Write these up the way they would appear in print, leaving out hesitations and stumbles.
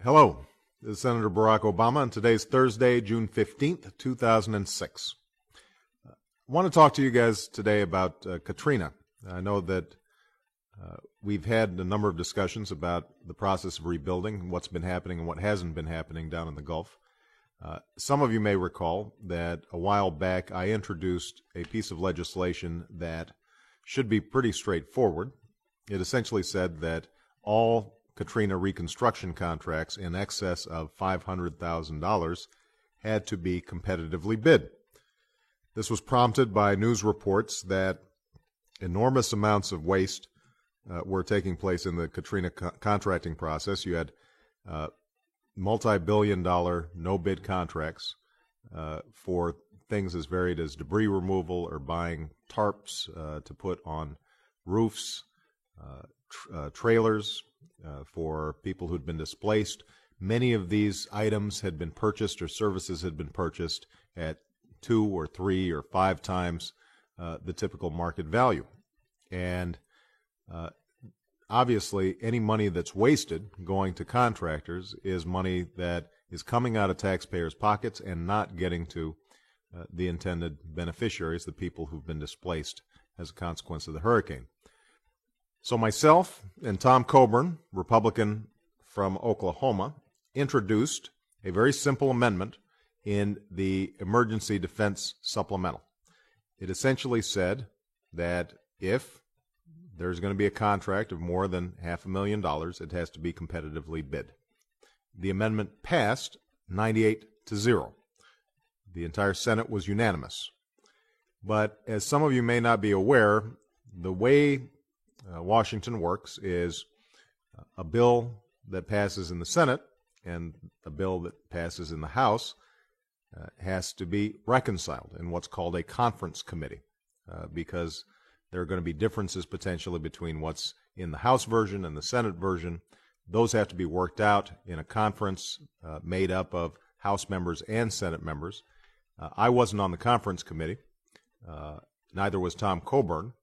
Hello, this is Senator Barack Obama, and today's Thursday, June 15th, 2006. I want to talk to you guys today about Katrina. I know that we've had a number of discussions about the process of rebuilding, what's been happening and what hasn't been happening down in the Gulf. Some of you may recall that a while back I introduced a piece of legislation that should be pretty straightforward. It essentially said that all Katrina reconstruction contracts in excess of $500,000 had to be competitively bid. This was prompted by news reports that enormous amounts of waste were taking place in the Katrina contracting process. You had multi-billion-dollar no-bid contracts for things as varied as debris removal or buying tarps to put on roofs, trailers, for people who'd been displaced. Many of these items had been purchased or services had been purchased at 2 or 3 or 5 times the typical market value. And obviously, any money that's wasted going to contractors is money that is coming out of taxpayers' pockets and not getting to the intended beneficiaries, the people who've been displaced as a consequence of the hurricane. So myself and Tom Coburn, Republican from Oklahoma, introduced a very simple amendment in the Emergency Defense Supplemental. It essentially said that if there's going to be a contract of more than $500,000, it has to be competitively bid. The amendment passed 98-0. The entire Senate was unanimous. But as some of you may not be aware, the way Washington works is a bill that passes in the Senate and a bill that passes in the House has to be reconciled in what's called a conference committee because there are going to be differences potentially between what's in the House version and the Senate version. Those have to be worked out in a conference made up of House members and Senate members. I wasn't on the conference committee. Neither was Tom Coburn.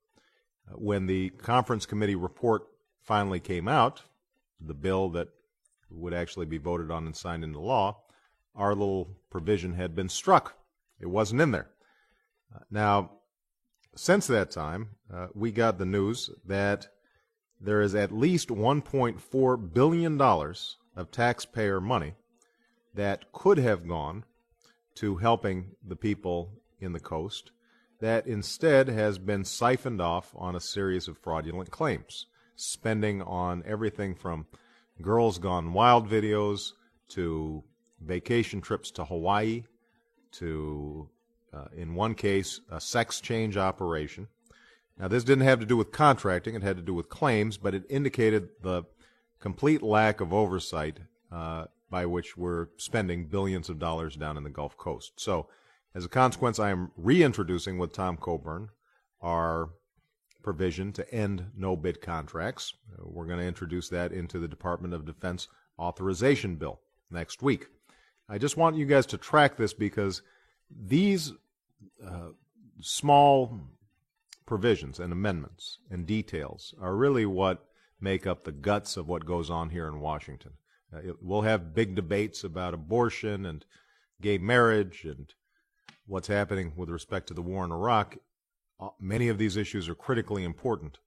When the conference committee report finally came out, the bill that would actually be voted on and signed into law, our little provision had been struck. It wasn't in there. Now, since that time, we got the news that there is at least $1.4 billion of taxpayer money that could have gone to helping the people in the coast that instead has been siphoned off on a series of fraudulent claims, spending on everything from Girls Gone Wild videos to vacation trips to Hawaii to, in one case, a sex change operation. Now, this didn't have to do with contracting. It had to do with claims, but it indicated the complete lack of oversight by which we're spending billions of dollars down in the Gulf Coast. So, as a consequence, I am reintroducing with Tom Coburn our provision to end no-bid contracts. We're going to introduce that into the Department of Defense authorization bill next week. I just want you guys to track this because these small provisions and amendments and details are really what make up the guts of what goes on here in Washington. We'll have big debates about abortion and gay marriage and what's happening with respect to the war in Iraq. Many of these issues are critically important,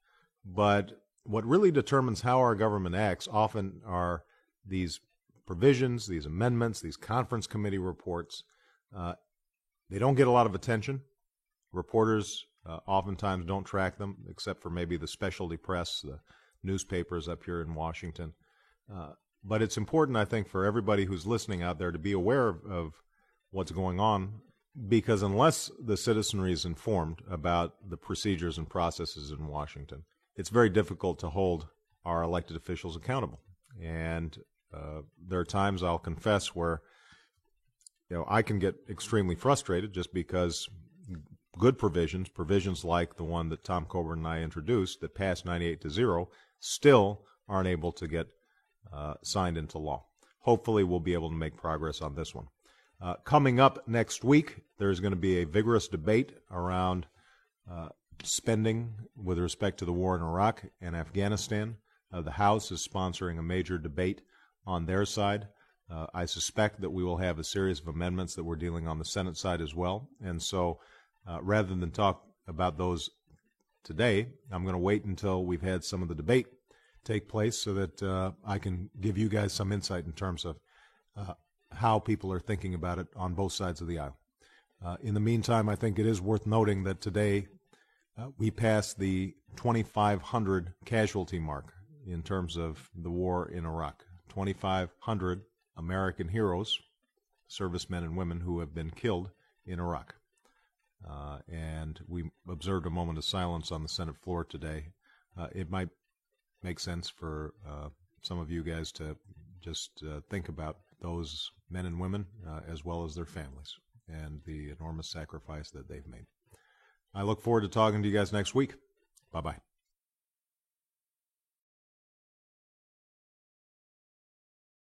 but what really determines how our government acts often are these provisions, these amendments, these conference committee reports. They don't get a lot of attention. Reporters oftentimes don't track them, except for maybe the specialty press, the newspapers up here in Washington. But it's important, I think, for everybody who's listening out there to be aware of what's going on, because unless the citizenry is informed about the procedures and processes in Washington, it's very difficult to hold our elected officials accountable. And there are times, I'll confess, where I can get extremely frustrated just because good provisions like the one that Tom Coburn and I introduced that passed 98-0, still aren't able to get signed into law. Hopefully we'll be able to make progress on this one. Coming up next week, there's going to be a vigorous debate around spending with respect to the war in Iraq and Afghanistan. The House is sponsoring a major debate on their side. I suspect that we will have a series of amendments that we're dealing on the Senate side as well. And so rather than talk about those today, I'm going to wait until we've had some of the debate take place so that I can give you guys some insight in terms of how people are thinking about it on both sides of the aisle. In the meantime, I think it is worth noting that today we passed the 2,500 casualty mark in terms of the war in Iraq. 2,500 American heroes, servicemen and women who have been killed in Iraq. And we observed a moment of silence on the Senate floor today. It might make sense for some of you guys to just think about those men and women as well as their families and the enormous sacrifice that they've made. I look forward to talking to you guys next week. Bye-bye.